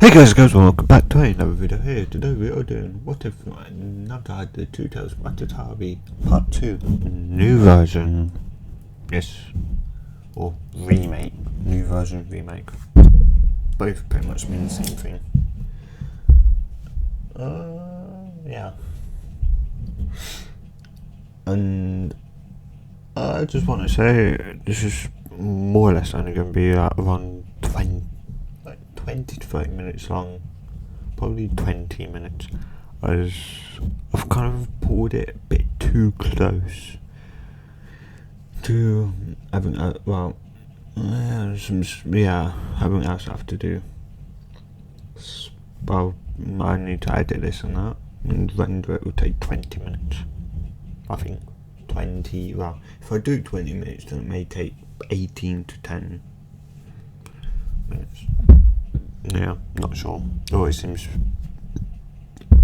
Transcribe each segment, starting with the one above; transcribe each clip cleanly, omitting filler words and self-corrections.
Hey guys, welcome back to another video here. Today we are doing What If Naruto had the Two Tails Matatabi Part 2 New Version. Yes. Or remake. New version, remake. Both pretty much mean the same thing. Yeah. And I just want to say this is more or less only going to be around 20 to 30 minutes long, probably 20 minutes, as I've kind of pulled it a bit too close to having having else I have to do. Well, I need to edit this and that, and render it will take 20 minutes. I think 20, well, if I do 20 minutes then it may take 18 to 10 minutes. Yeah, not sure. Always seems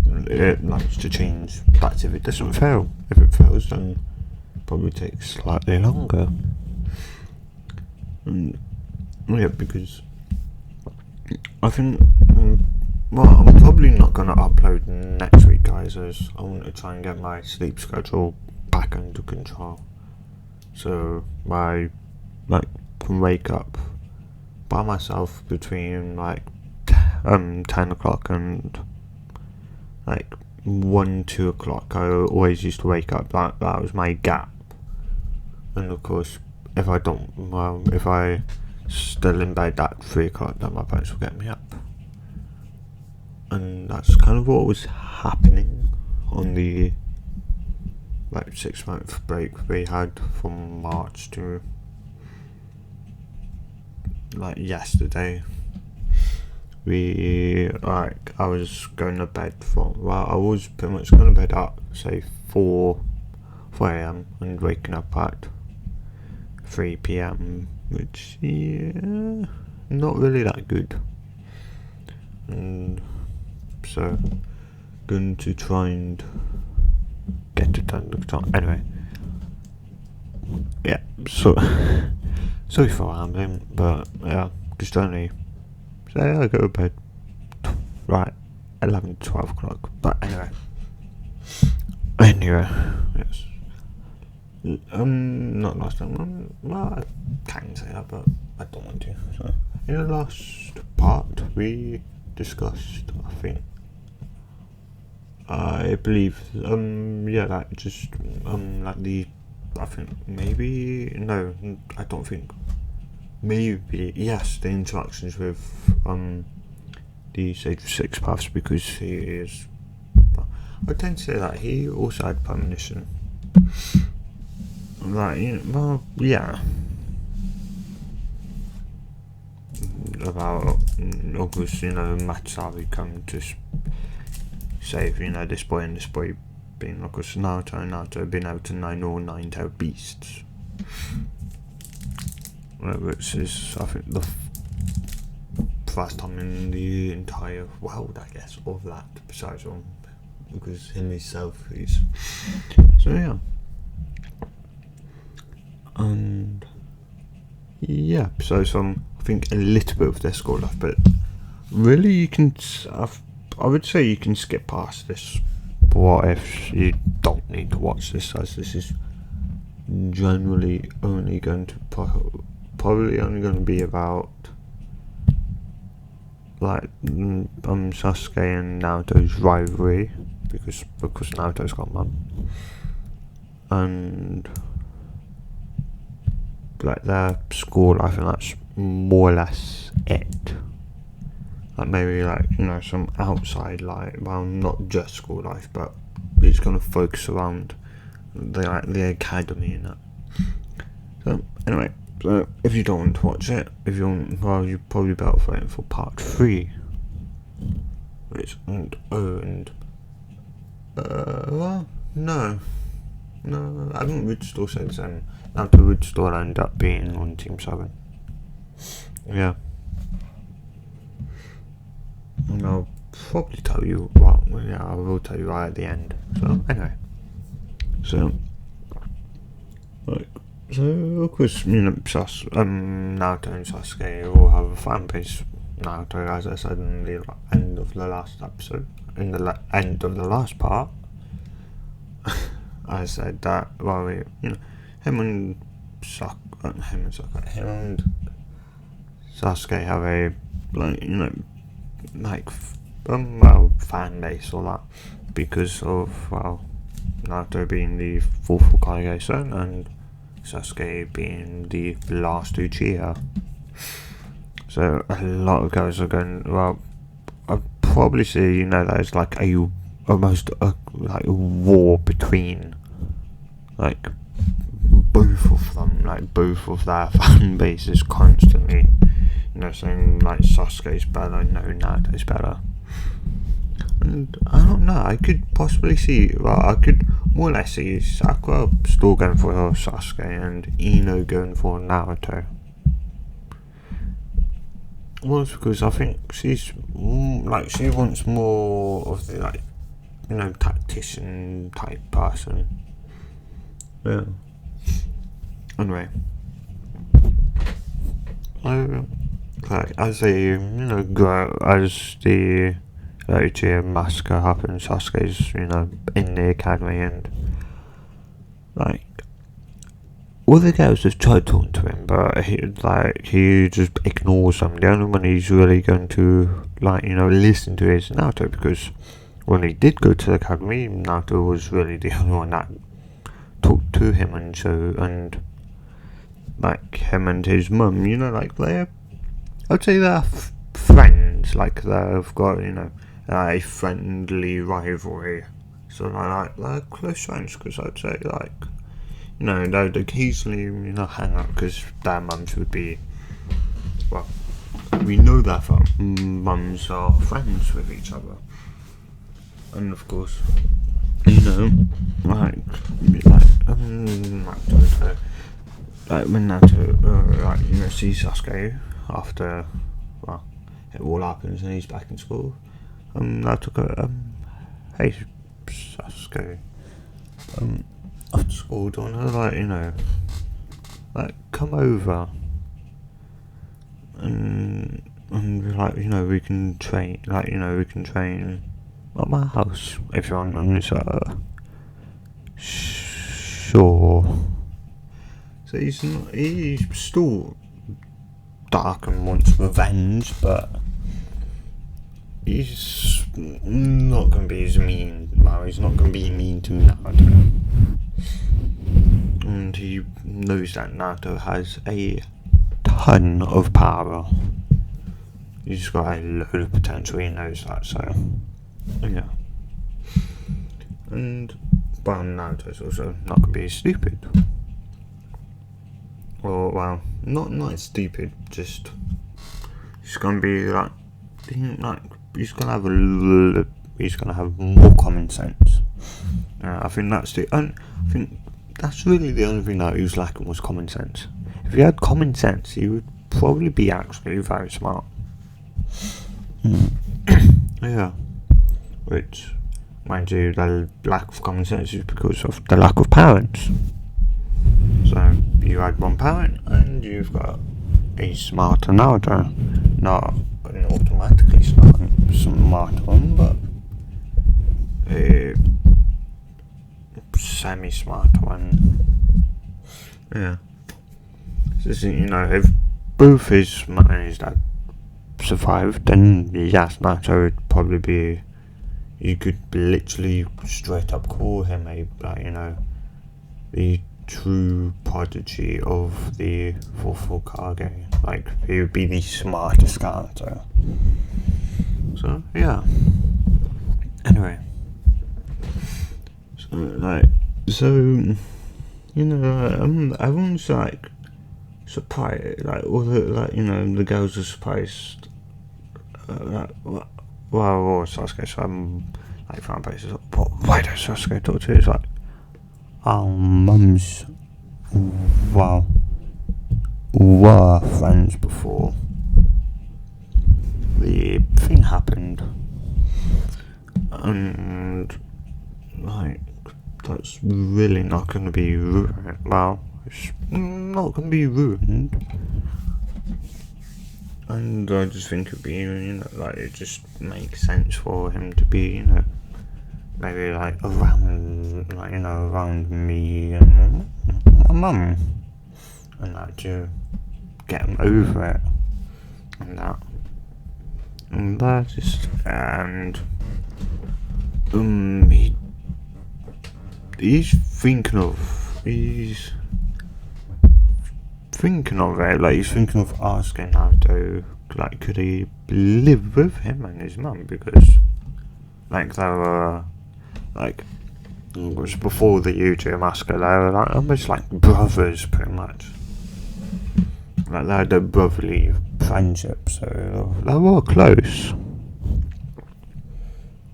it likes to change. That's if it doesn't fail. If it fails, then it probably takes slightly longer. And yeah, because I think I'm probably not gonna upload next week, guys, as I want to try and get my sleep schedule back under control. So I can wake up by myself between 10 o'clock and 1-2 o'clock. I always used to wake up, that was my gap. And of course, if I still in bed at 3 o'clock, then my parents will get me up. And that's kind of what was happening on the 6-month break we had from March to yesterday. I was going to bed I was pretty much going to bed at say 4 a.m. and waking up at 3 p.m, which not really that good. And so going to try and get it done. Anyway, yeah, so sorry for rambling, but yeah, just only say I go to bed 11 to 12 o'clock. But anyway, yes. Not last time. Well, I can say that, but I don't want to. So in the last part, we discussed, I believe, I think maybe, no, I don't think, maybe, yes, the interactions with, the Sage of Six Paths, because he is, I tend to say that he also had premonition, yeah, about, of course, Matatabi come to save, this boy and this boy being, of course, Naruto being able to know all 9-tailed beasts. Which is, I think, the first time in the entire world, I guess, of that, besides one, because him himself is. So, yeah. And, yeah, so I think, a little bit of their school life, but really you can, I would say you can skip past this. What if you don't need to watch this, as this is generally only going to probably only going to be about Sasuke and Naruto's rivalry, because Naruto's got mum, and their school life, and that's more or less it. Maybe some outside not just school life, but it's gonna focus around the academy and that. So anyway, so if you don't want to watch it, you're probably better waiting for part 3. No, I think we'd still say the same. Naruto would still end up being on Team 7. Yeah. And I'll probably tell you, I will tell you right at the end. So, anyway. So, of course, Naruto and Sasuke all have a fan base Naruto, as I said in the end of the last episode, in the end of the last part, I said that, well, him and Sasuke have a, fan base or that, because of, Naruto being the fourth Hokage son and Sasuke being the last Uchiha. So a lot of guys are going, well, I'd probably say, there's like almost a war between, like, both of them, like, both of their fan bases constantly, saying, like, Sasuke's better, no, Naruto's better. And I don't know, I could possibly see, I could more or less see Sakura still going for Sasuke and Ino going for Naruto. Well, it's because I think she's, she wants more of the, tactician type person. Yeah. Anyway. As they, grow, as the Uchiha massacre happens, Sasuke's, in the academy, and, all the girls have tried talking to him, but he just ignores them. The only one he's really going to, listen to is Naruto, because when he did go to the academy, Naruto was really the only one that talked to him, and him and his mum, they're, I'd say they're friends, they've got, a friendly rivalry, so they're close friends, because I'd say, they'd occasionally, hang out, because their mums would be, well, we know their mums are friends with each other, and of course, when Naruto, sees Sasuke after, it all happens and he's back in school, Naruto go, hey, Sasuke, after school, do you wanna, come over, and we can train, at my house, if you want, and it's sure. So he's still dark and wants revenge, but he's not going to be as mean. Well, he's not going to be mean to Naruto. And he knows that Naruto has a ton of power. He's got a load of potential, he knows that, so, yeah. But Naruto's also not going to be stupid. Or, well, not stupid, just, he's going to be, he's going to have more common sense. I think that's really the only thing that he was lacking, was common sense. If he had common sense, he would probably be actually very smart. Yeah. Which, mind you, the lack of common sense is because of the lack of parents. So, you had one parent, and you've got a smarter Naruto. Not an automatically smarter one, but a semi-smart one. Yeah. So, if both his mum and his dad survived, then yes, Naruto would probably be, you could literally straight up call him the true prodigy of the fourth Hokage. He would be the smartest character. So, yeah. Anyway. Everyone's surprised, all the girls are surprised, Sasuke, so fan bases, why does Sasuke talk to his, mums, were friends before the thing happened, and, that's really not going to be ruined. Well, it's not going to be ruined. And I just think it'd be, like, it just makes sense for him to be, maybe like around, like, around me and my mum, and like to get him over it, and that, and he's thinking of it, like he's thinking of asking Naruto, like, could he live with him and his mum, because like they were like, it was before the YouTube massacre, they were like almost like brothers pretty much, like they had a brotherly friendship, so they were close.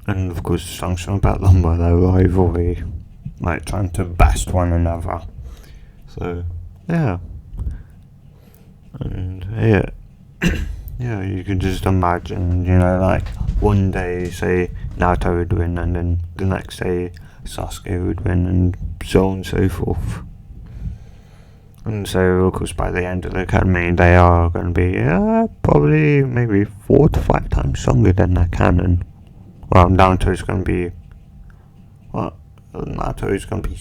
And of course the song's about them by their rivalry, like trying to best one another. So yeah. And yeah, yeah, you can just imagine, like one day, say, Naruto would win, and then the next day Sasuke would win, and so on and so forth. And so, of course, by the end of the academy, they are going to be probably maybe 4 to 5 times stronger than their canon. Well, Naruto is going to be, Naruto is going to be,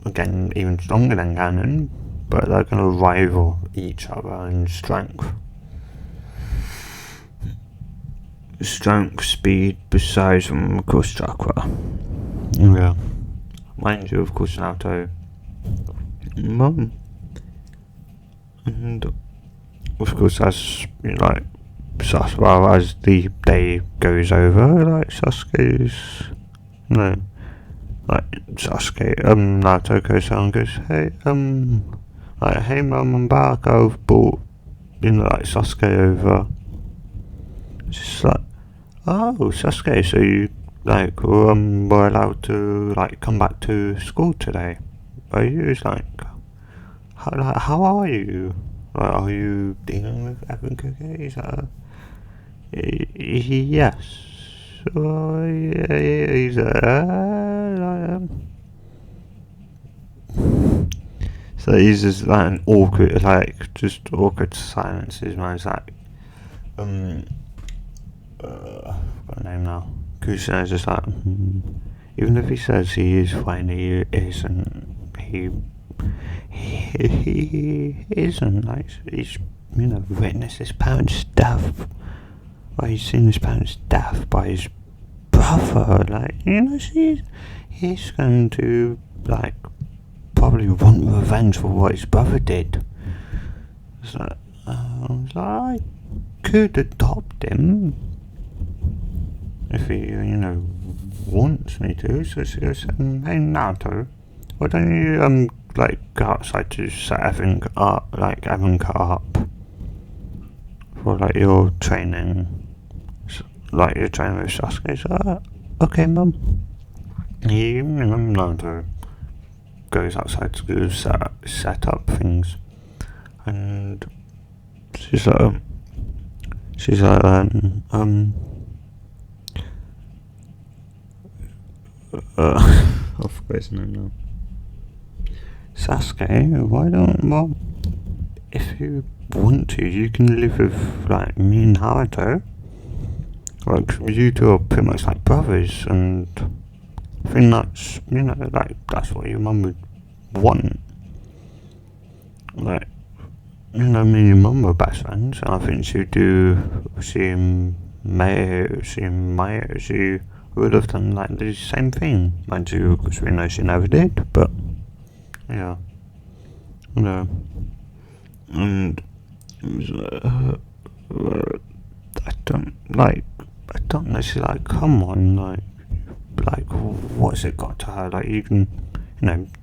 again, even stronger than canon, but they're going to rival each other in strength. Strength, speed, besides from, of course, chakra. Yeah. Mind you, of course, Naruto, mum. And, of course, as, as the day goes over, like, Naruto goes out and goes, hey, hey mum, I'm back, I've brought, Sasuke over. It's just like, oh, Sasuke, so you, were allowed to, come back to school today? Are you? It's like, how are you? Like, are you dealing with Evan cookies? Yes. He's so he's just like an awkward, just awkward silences. Man's like, got a name now. Kushina is just like, even if he says he is fine, he isn't. He isn't. Like, he's witnessed his parents' death. Like, he's seen his parents' death by his brother. Like, he's going to probably want revenge for what his brother did. It's like, I could adopt him if he, wants me to. So she goes, hey Naruto, why don't you go outside to set everything up, everything up for your training, your training with Sasuke. So, okay, mum. Naruto goes outside to set up things, and she's like, I've forgotten his name now. Sasuke, why don't, if you want to, you can live with, me and Naruto. You two are pretty much like brothers, and I think that's, that's what your mum would want. Me and your mum were best friends, and I think she would have done, the same thing. Mind you, because we know she never did, but, yeah. And I don't know, she's like, come on, what's it got to her? You can,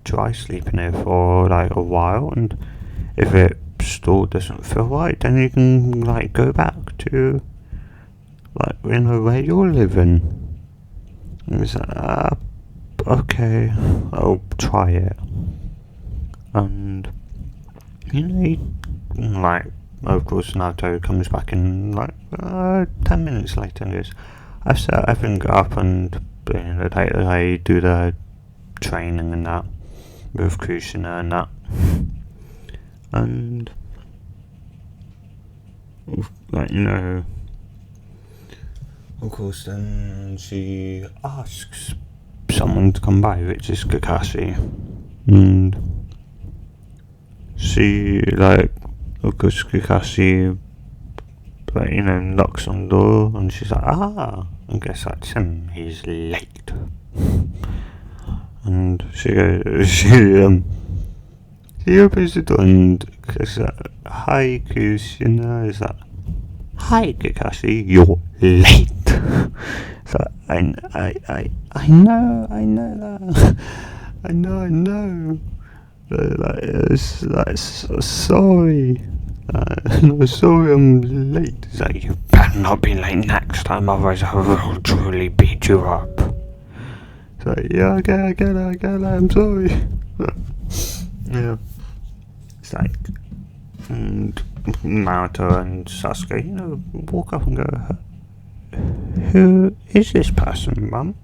try sleeping here for, a while, and if it still doesn't feel right, then you can, go back to, where you're living. And it's like, okay, I'll try it. And, of course, Naruto comes back in 10 minutes later and goes, I've set everything up, and they do the training and that with Kushina and that. And like, of course, then she asks someone to come by, which is Kakashi, and she, like, of course, Kakashi, like, knocks on the door, and she's like, I guess that's him, he's late. And she goes, she opens the door and goes, hi, Kushina, is that, hi, Kakashi, you're late. So, I know that. I know. Like, sorry. Sorry I'm late. He's like, you better not be late next time, otherwise I will truly beat you up. It's like, yeah, I get it, I'm sorry. Yeah. It's like, and Naruto and Sasuke, walk up and go, who is this person, Mum?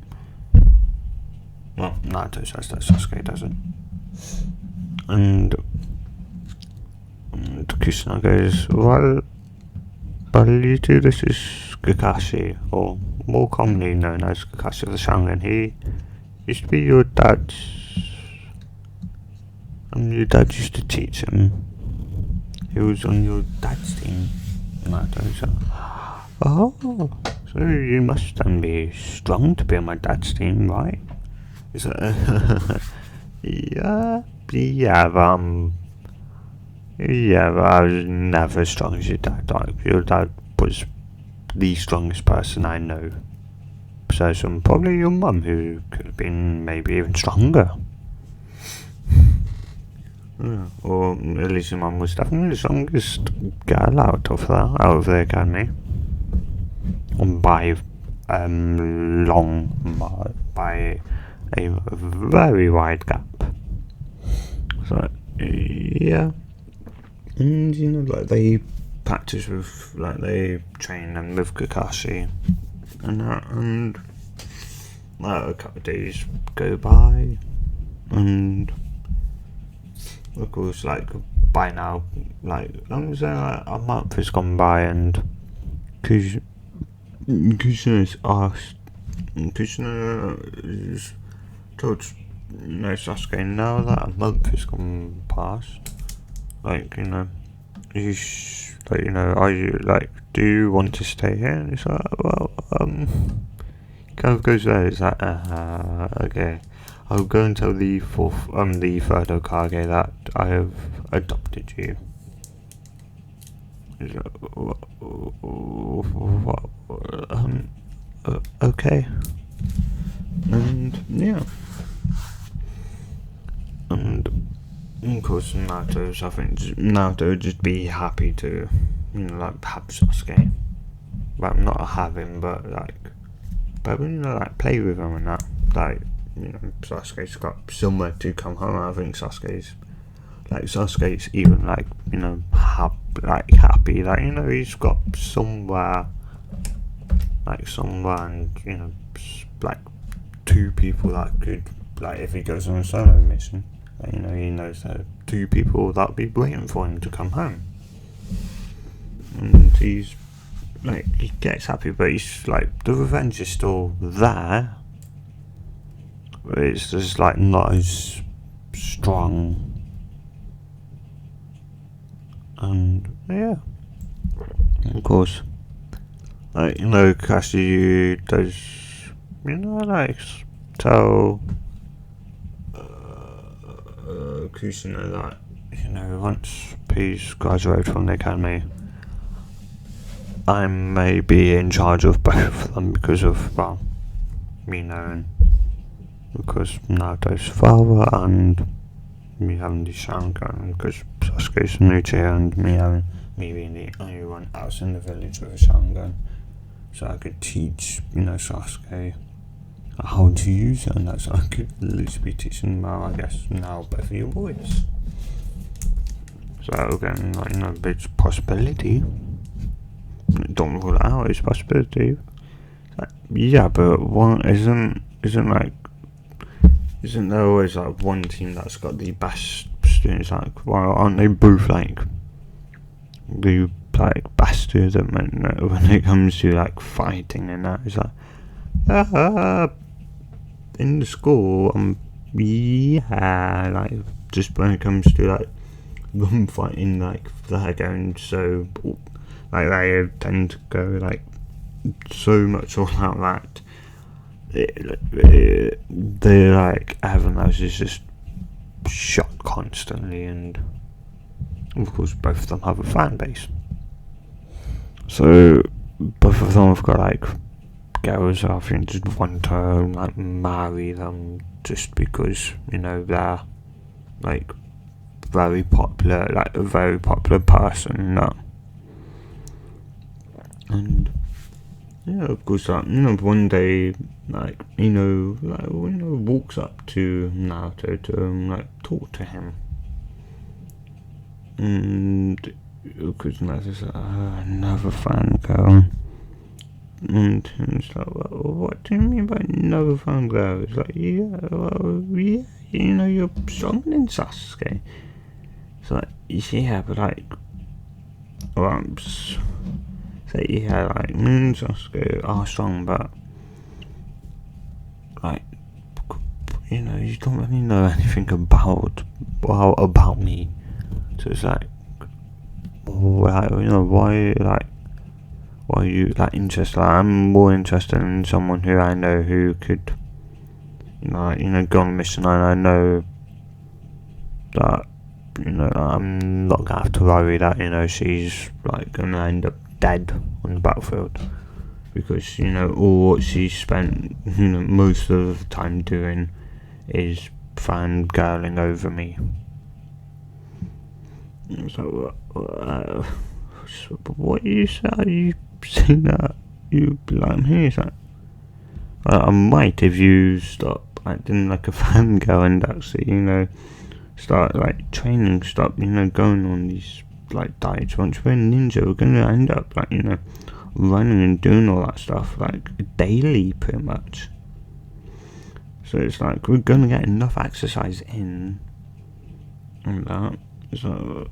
Well, Naruto says that, Sasuke doesn't. And Kushina goes, well, you two, this is Kakashi, or more commonly known as Kakashi of the Sharingan. He used to be your dad's, and your dad used to teach him. He was on your dad's team. Naruto's like, oh, so you must then be strong to be on my dad's team, right? He's like, yeah, but I was never as strong as your dad. Like, your dad was the strongest person I know. So probably your mum, who could have been maybe even stronger. Yeah, or at least your mum was definitely the strongest girl out of the academy. By by a very wide gap. So yeah, and like they practice with, like they train them with Kakashi, and like a couple of days go by, and of course, like by now, like I'm saying, like a month has gone by, and Kushina's asked, Kushina is told Sasuke now that a month has gone past. Like, he's like, are you, like, do you want to stay here? And he's like, well, kind of goes there. It's like, okay, I'll go and tell the third Hokage that I have adopted you. He's like, what? Okay. And yeah. And of course, Naruto would just be happy to, like, have Sasuke. Like, not have him, but like, like, play with him and that. Like, Sasuke's got somewhere to come home. I think Sasuke's even, like, happy that, he's got somewhere, and, like, two people that could, like, if he goes on a solo mission, he knows that two people that'll be waiting for him to come home. And he's, like, he gets happy, but he's, like, the revenge is still there, but it's just, like, not as strong. And yeah, of course, like, Kakashi does, like, tell Kushina that, once he's graduated from the academy, I may be in charge of both of them because of, well, me knowing, because Naruto's father, and me having the Sharingan, because Sasuke's new chair, and me being the only one else in the village with a Sharingan, so I could teach, Sasuke how to use it, and that's, I could literally be teaching, well, I guess now both of your boys. So again, like, a big possibility. Don't rule it out, it's a possibility. Like, yeah, but isn't there always, like, one team that's got the best students? Like, why aren't they both, like, the like bastardism, and when it comes to like fighting and that, it's like in the school, yeah, like just when it comes to like them fighting, like they're going so, like they tend to go like so much all out that they like everyone else is just shot constantly, and of course both of them have a fan base. So both of them have got like girls I think just want to like marry them just because they're like very popular, like a very popular person, and yeah, of course, like, one day, like, walks up to Naruto to, like, talk to him. And, because Naruto's like, another fan girl. And it's like, well, what do you mean by another fan girl? It's like, yeah, well, yeah, you're stronger than Sasuke. It's like, yeah, but, like, well, say yeah, like Sasuke are strong, but like you don't really know anything about me. So it's like, why are you like interested? Like, I'm more interested in someone who I know who could go on a mission, and I know that I'm not gonna have to worry that she's like gonna end up dead on the battlefield, because all what she spent most of the time doing is fangirling over me. So what you say? Are you saying that you like me? Is that I might if you stop acting like a fangirl and actually start like training, stop going on these like diets. Once we're a ninja, we're gonna end up like running and doing all that stuff like daily pretty much. So it's like we're gonna get enough exercise in and that. So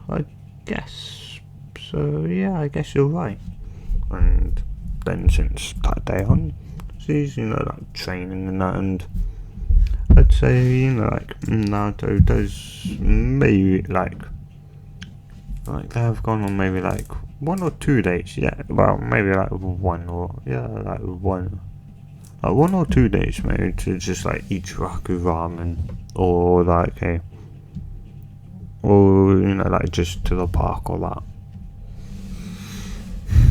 I guess so. Yeah, I guess you're right. And then since that day on, she's like training and that, and I'd say like Naruto does maybe like they have gone on maybe like 1 or 2 dates. Yeah, well maybe like one or 2 days maybe to just like eat raku ramen, or like or like just to the park or that,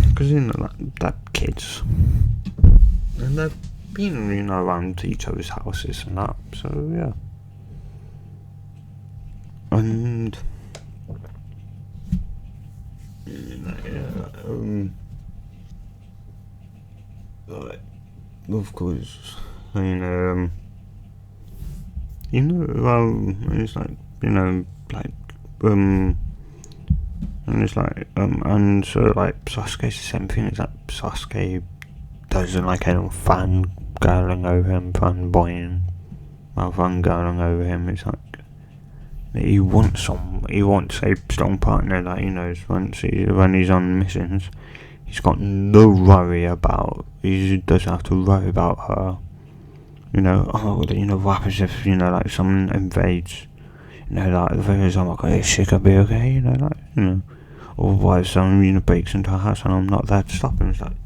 because like they're kids and they've been around each other's houses and that, so yeah. And like, of course, well, it's like like and it's like and so like Sasuke's the same thing. It's like Sasuke doesn't like anyone fangirling over him, fangirling over him. It's like he wants a strong partner that he knows when he's on missions. He's got no worry about. He doesn't have to worry about her. What happens if like someone invades? Like the thing is, I'm like, is she gonna be okay? Or what if someone breaks into her house and I'm not there to stop him? It's like,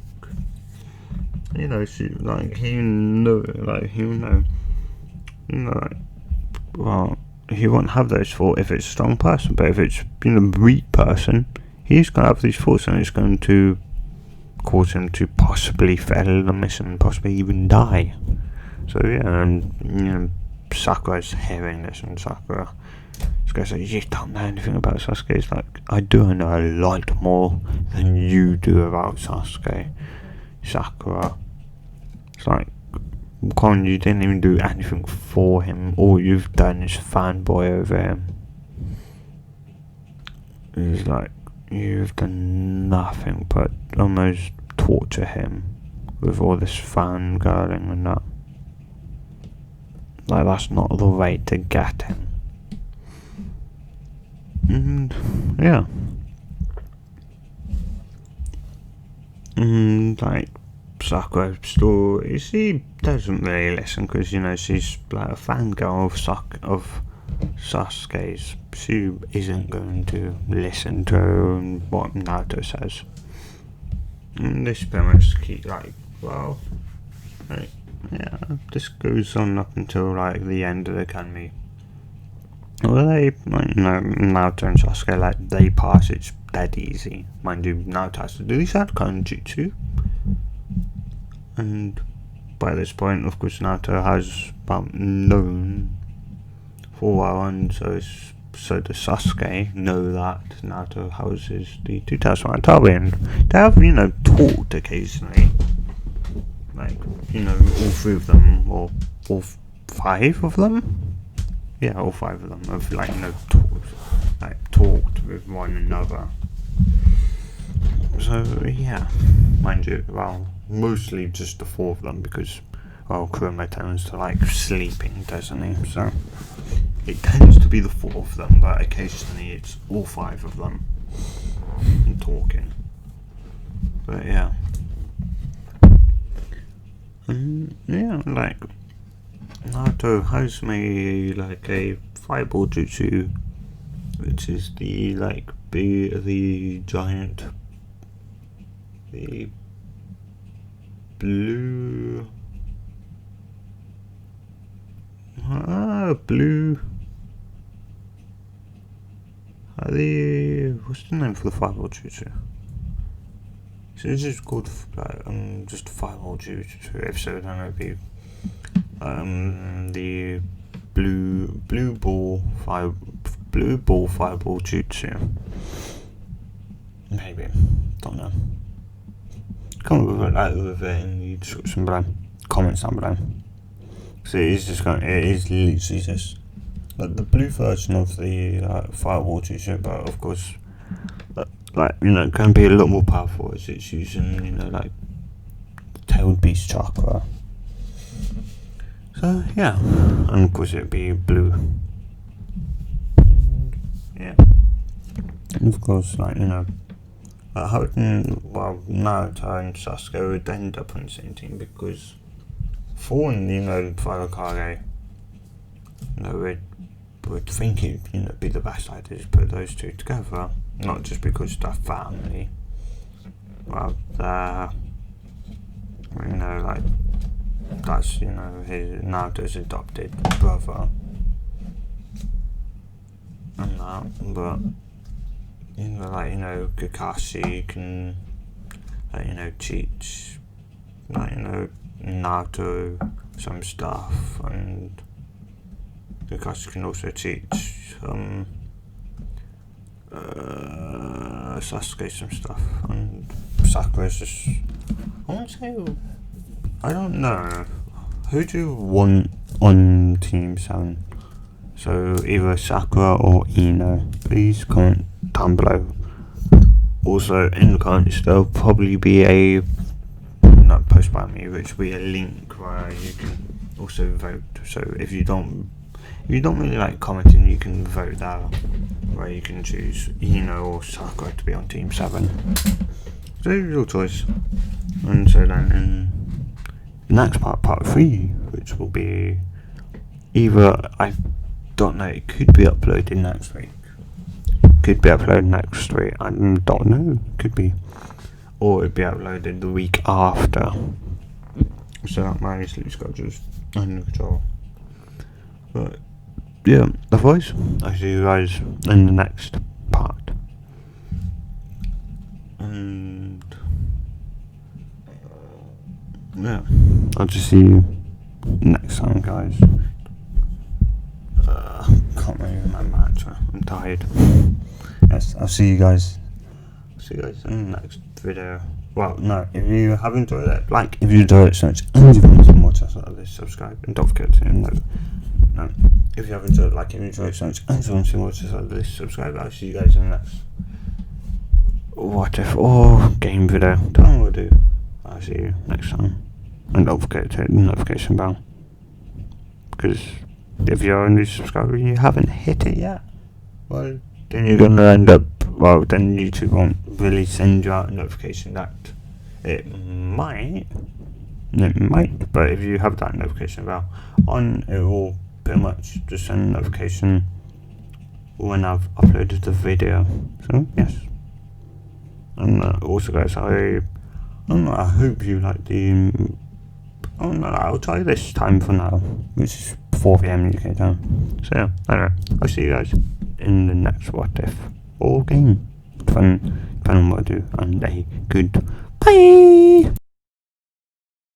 she like he well, he won't have those thoughts if it's a strong person, but if it's a weak person, he's gonna have these thoughts, and it's going to cause him to possibly fail the mission, possibly even die. So yeah, and Sakura's hearing this, and Sakura is going to say, you don't know anything about Sasuke. It's like, I do know a lot more than you do about Sasuke, Sakura. It's like, Con, you didn't even do anything for him. All you've done is fanboy over him. It's like, you've done nothing but almost torture him with all this fangirling and that. Like, that's not the way to get him. And yeah, like Sakura story, she doesn't really listen because she's like a fangirl of Sasuke's. She isn't going to listen to what Naruto says. And this pretty much keep this goes on up until like the end of the academy. Well, Naruto and Sasuke, they pass it dead easy. Mind you, Naruto has to do his Sharingan jutsu. And by this point, of course, Naruto has known for a while, and so does Sasuke know that Naruto houses the 2,000 Matatabi, and they have, talked occasionally. All three of them, or all five of them? Yeah, all five of them have, talked with one another. So, yeah, mind you, mostly just the four of them, because, Kurama tends to sleeping, doesn't he? So, it tends to be the four of them, but occasionally it's all five of them talking. But, yeah. Naruto has made a fireball jutsu, which is the giant, the blue, what's the name for the fireball jutsu? So it's just called just fireball jutsu. If so, then it'd be the blue ball fireball jutsu. Maybe, don't know. Comment with it in the description below, comments down below. So it is literally just the blue version of the fireball jutsu, but of course, can be a lot more powerful as it's using, tailed beast chakra. So, yeah. And of course it'd be blue. Yeah. And of course, Naruto and Sasuke would end up on the same team because Thorn, Fire Kage, would think it'd be the best idea to put those two together. Not just because they're family. Well, that's, his Naruto's adopted brother. And that, but, Kakashi can, teach, Naruto some stuff, and Kakashi can also teach, Sasuke some stuff, and Sakura's just, I don't know, who do you want on Team 7? So either Sakura or Ino, please comment down below. Also in the comments there'll probably be not post by me, which will be a link where you can also vote. So if you don't really like commenting, you can vote there, where you can choose Ino or Sakura to be on Team 7. So your choice. And so then in the next part 3, which will be either, I don't know, it could be uploaded next week. Could be uploaded next week, I don't know, could be. Or it'd be uploaded the week after. So that my sleep schedule's under control. But yeah, otherwise, I'll see you guys in the next part. And yeah, I'll just see you next time, guys. Can't really remember actually, I'm tired. Yes, I'll see you guys in the next video. Well, no, if you have enjoyed it, if you enjoyed it so much and you want some more chats like this, subscribe, and don't forget to no. If you have enjoyed it, if you enjoyed it so much and you want some more chats like this, subscribe. I'll see you guys in the next what if or game video. Don't know what to do. I'll see you next time, and don't forget to hit the notification bell, because if you're a new subscriber and you haven't hit it yet, well, then you're gonna end up, then YouTube won't really send you out a notification that It might, but if you have that notification bell on, it will pretty much just send a notification when I've uploaded the video. So yes. And also guys, I hope you like the I'll try this time for now, which is 4 PM UK time. So yeah, anyway, I'll see you guys in the next what if or game, depending on what I do, and a good bye.